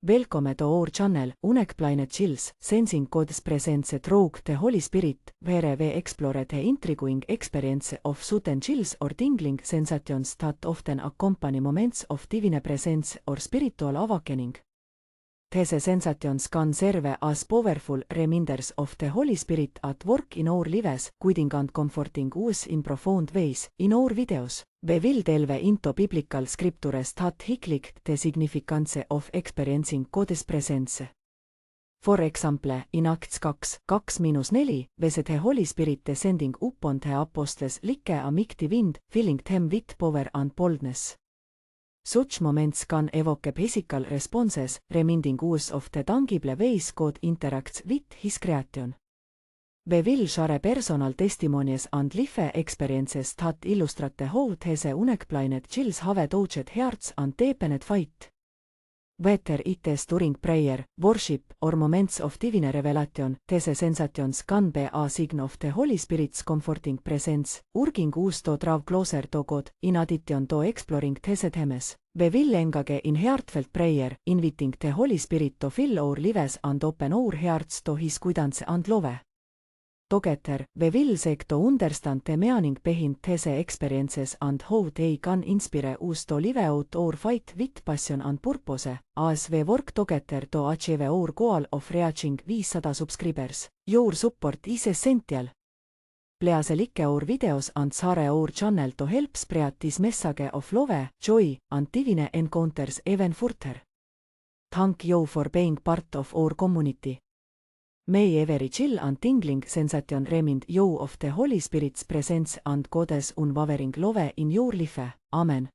Welcome to our channel, Unexplained Chills, sensing God's presence through the Holy Spirit, where we explore the intriguing experience of sudden chills or tingling sensations that often accompany moments of divine presence or spiritual awakening. These sensations can serve as powerful reminders of the Holy Spirit at work in our lives, guiding and comforting us in profound ways. In our videos, we will delve into biblical scriptures that highlight the significance of experiencing God's presence. For example, in Acts 2:2-4, we see the Holy Spirit descending upon the apostles like a mighty wind, filling them with power and boldness. Such moments can evoke physical responses, reminding us of the tangible ways God interacts with His creation. We will share personal testimonies and life experiences that illustrate how these unexplained chills have touched hearts and deepened faith. Whether it is during prayer, worship, or moments of divine revelation, these sensations can be a sign of the Holy Spirit's comforting presence, urging us to draw closer to God. In addition to exploring these themes, we will engage in heartfelt prayer, inviting the Holy Spirit to fill our lives and open our hearts to His guidance and love. Together, we will seek to understand the meaning behind these experiences and how they can inspire us to live out our faith with passion and purpose, as we work together to achieve our goal of reaching 500 subscribers. Your support is essential. Please like our videos and share our channel to help spread this message of love, joy, and divine encounters even further. Thank you for being part of our community. May every chill and tingling sensation remind you of the Holy Spirit's presence and God's unwavering love in your life. Amen.